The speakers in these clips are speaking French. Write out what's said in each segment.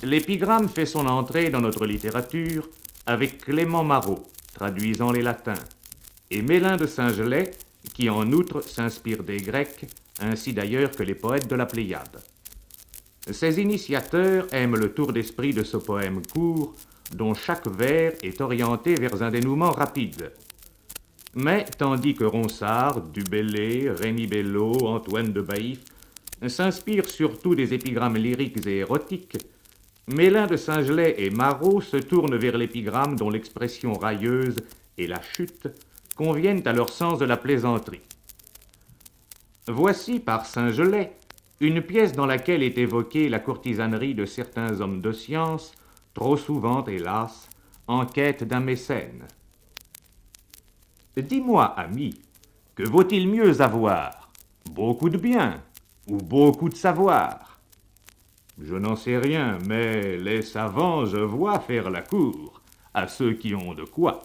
L'épigramme fait son entrée dans notre littérature avec Clément Marot, traduisant les latins, et Mélin de Saint-Gelais, qui en outre s'inspire des Grecs, ainsi d'ailleurs que les poètes de la Pléiade. Ces initiateurs aiment le tour d'esprit de ce poème court, dont chaque vers est orienté vers un dénouement rapide. Mais, tandis que Ronsard, Du Bellay, Rémi Bello, Antoine de Baïf s'inspirent surtout des épigrammes lyriques et érotiques, Mélin de Saint-Gelais et Marot se tournent vers l'épigramme dont l'expression railleuse et la chute conviennent à leur sens de la plaisanterie. Voici, par Saint-Gelais, une pièce dans laquelle est évoquée la courtisanerie de certains hommes de science, trop souvent, hélas, en quête d'un mécène. Dis-moi, ami, que vaut-il mieux avoir, beaucoup de biens ou beaucoup de savoir? Je n'en sais rien, mais les savants, je vois faire la cour à ceux qui ont de quoi.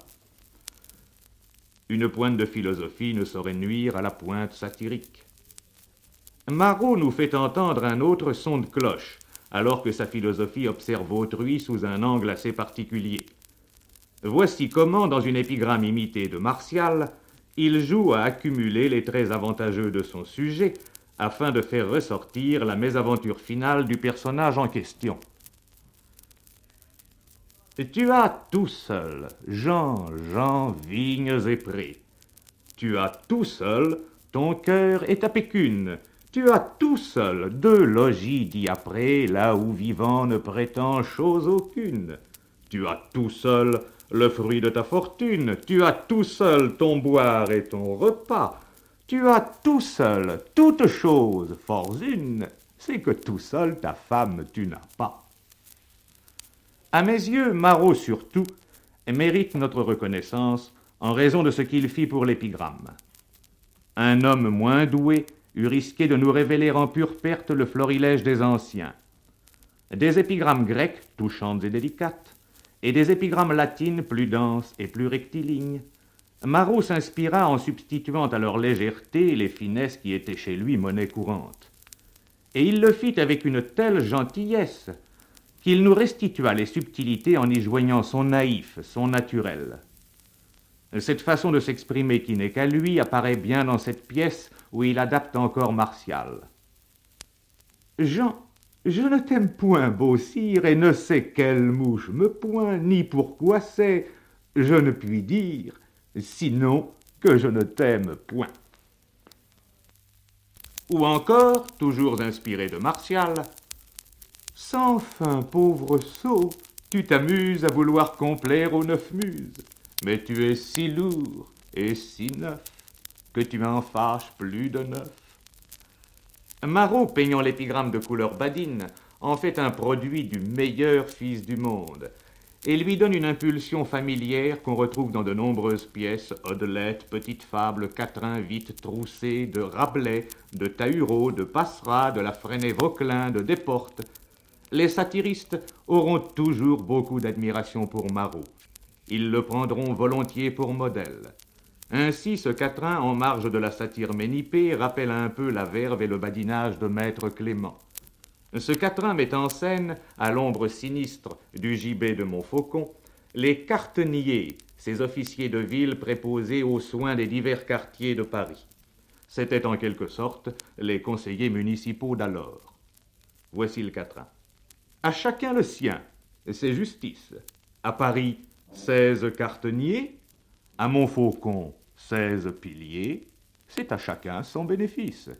Une pointe de philosophie ne saurait nuire à la pointe satirique. Marot nous fait entendre un autre son de cloche, alors que sa philosophie observe autrui sous un angle assez particulier. Voici comment, dans une épigramme imitée de Martial, il joue à accumuler les traits avantageux de son sujet afin de faire ressortir la mésaventure finale du personnage en question. Tu as tout seul Jean, vignes et prés. Tu as tout seul ton cœur et ta pécune. Tu as tout seul deux logis diaprés, là où vivant ne prétend chose aucune. Tu as tout seul le fruit de ta fortune. Tu as tout seul ton boire et ton repas. Tu as tout seul toute chose, fort une, c'est que tout seul ta femme tu n'as pas. À mes yeux, Marot surtout mérite notre reconnaissance en raison de ce qu'il fit pour l'épigramme. Un homme moins doué eût risqué de nous révéler en pure perte le florilège des anciens. Des épigrammes grecques, touchantes et délicates, et des épigrammes latines plus denses et plus rectilignes, Marot s'inspira en substituant à leur légèreté les finesses qui étaient chez lui monnaie courante. Et il le fit avec une telle gentillesse qu'il nous restitua les subtilités en y joignant son naïf, son naturel. Cette façon de s'exprimer qui n'est qu'à lui apparaît bien dans cette pièce où il adapte encore Martial. Jean, je ne t'aime point, beau sire, et ne sais quelle mouche me point, ni pourquoi c'est, je ne puis dire, sinon que je ne t'aime point. Ou encore, toujours inspiré de Martial, sans fin, pauvre sot, tu t'amuses à vouloir complaire aux 9 muses, mais tu es si lourd et si neuf que tu en fâches plus de 9. Marot, peignant l'épigramme de couleur badine, en fait un produit du meilleur fils du monde, et lui donne une impulsion familière qu'on retrouve dans de nombreuses pièces, Odelettes, Petites Fables, Quatrains, Vite, Troussé, de Rabelais, de Tahureau, de Passera, de la Freinet-Vauquelin, de Desportes. Les satiristes auront toujours beaucoup d'admiration pour Marot. Ils le prendront volontiers pour modèle. Ainsi, ce quatrain, en marge de la satire ménippée, rappelle un peu la verve et le badinage de Maître Clément. Ce quatrain met en scène, à l'ombre sinistre du gibet de Montfaucon, les quarteniers, ces officiers de ville préposés aux soins des divers quartiers de Paris. C'étaient en quelque sorte les conseillers municipaux d'alors. Voici le quatrain. À chacun le sien, c'est justice. À Paris, 16 quarteniers. À Montfaucon, 16 piliers. C'est à chacun son bénéfice.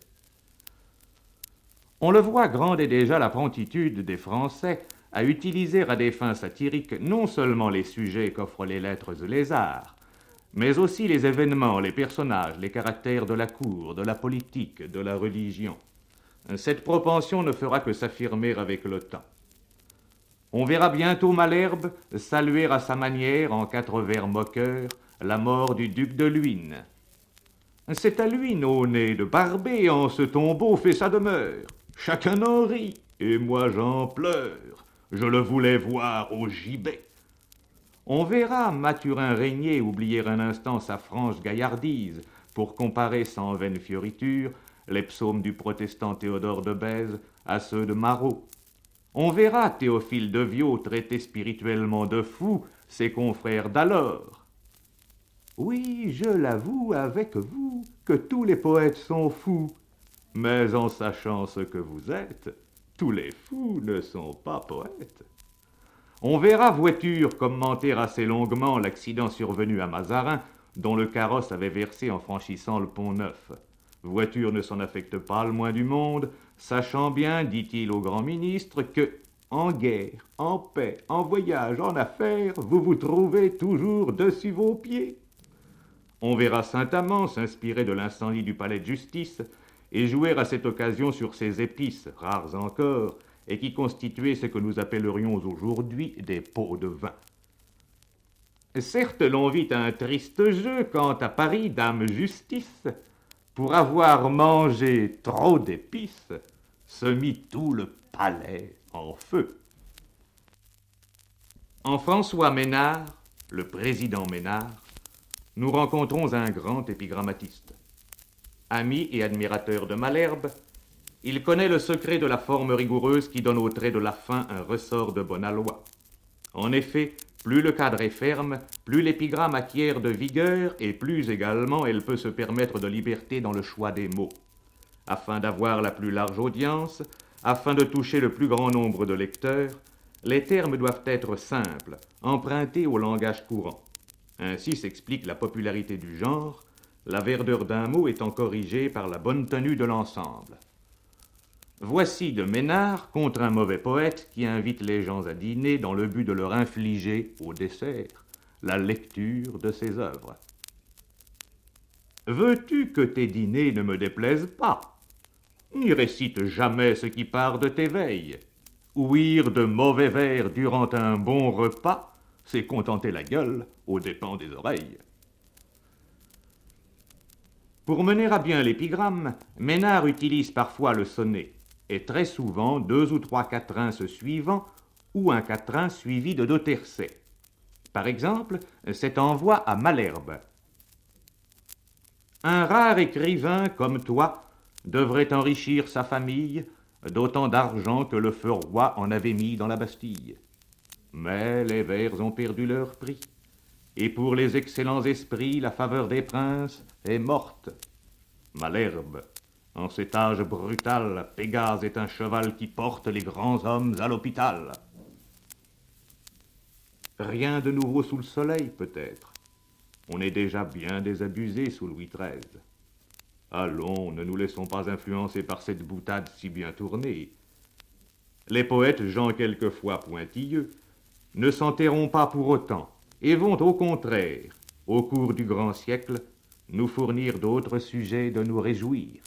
On le voit grande est déjà la promptitude des Français à utiliser à des fins satiriques non seulement les sujets qu'offrent les lettres et les arts, mais aussi les événements, les personnages, les caractères de la cour, de la politique, de la religion. Cette propension ne fera que s'affirmer avec le temps. On verra bientôt Malherbe saluer à sa manière, en 4 vers moqueurs, la mort du duc de Luynes. C'est à Luynes, au nez de Barbé, en ce tombeau fait sa demeure. Chacun en rit, et moi j'en pleure. Je le voulais voir au gibet. On verra Mathurin Régnier oublier un instant sa franche gaillardise pour comparer sans vaine fioriture les psaumes du protestant Théodore de Bèze à ceux de Marot. On verra Théophile de Viau traiter spirituellement de fou ses confrères d'alors. Oui, je l'avoue avec vous que tous les poètes sont fous, mais en sachant ce que vous êtes, tous les fous ne sont pas poètes. On verra Voiture commenter assez longuement l'accident survenu à Mazarin, dont le carrosse avait versé en franchissant le Pont-Neuf. Voiture ne s'en affecte pas le moins du monde, sachant bien, dit-il au grand ministre, que, en guerre, en paix, en voyage, en affaires, vous vous trouvez toujours dessus vos pieds. On verra Saint-Amand s'inspirer de l'incendie du palais de justice et jouer à cette occasion sur ces épices, rares encore, et qui constituaient ce que nous appellerions aujourd'hui des pots de vin. Certes, l'on vit un triste jeu quand à Paris, dame Justice, pour avoir mangé trop d'épices, se mit tout le palais en feu. En François Ménard, le président Ménard, nous rencontrons un grand épigrammatiste. Ami et admirateur de Malherbe, il connaît le secret de la forme rigoureuse qui donne au trait de la fin un ressort de bonne aloi. En effet, plus le cadre est ferme, plus l'épigramme acquiert de vigueur et plus également elle peut se permettre de liberté dans le choix des mots. Afin d'avoir la plus large audience, afin de toucher le plus grand nombre de lecteurs, les termes doivent être simples, empruntés au langage courant. Ainsi s'explique la popularité du genre, la verdeur d'un mot étant corrigée par la bonne tenue de l'ensemble. Voici de Ménard contre un mauvais poète qui invite les gens à dîner dans le but de leur infliger, au dessert, la lecture de ses œuvres. Veux-tu que tes dîners ne me déplaisent pas? N'y récite jamais ce qui part de tes veilles. Ouïr de mauvais vers durant un bon repas, c'est contenter la gueule aux dépens des oreilles. Pour mener à bien l'épigramme, Ménard utilise parfois le sonnet, et très souvent 2 ou 3 quatrains se suivant, ou un quatrain suivi de 2 tercets. Par exemple, cet envoi à Malherbe. Un rare écrivain comme toi devrait enrichir sa famille d'autant d'argent que le feu roi en avait mis dans la Bastille. Mais les vers ont perdu leur prix, et pour les excellents esprits, la faveur des princes est morte. Malherbe, en cet âge brutal, Pégase est un cheval qui porte les grands hommes à l'hôpital. Rien de nouveau sous le soleil, peut-être. On est déjà bien désabusé sous Louis XIII. Allons, ne nous laissons pas influencer par cette boutade si bien tournée. Les poètes, gens quelquefois pointilleux, ne s'enterront pas pour autant, et vont au contraire, au cours du grand siècle, nous fournir d'autres sujets de nous réjouir.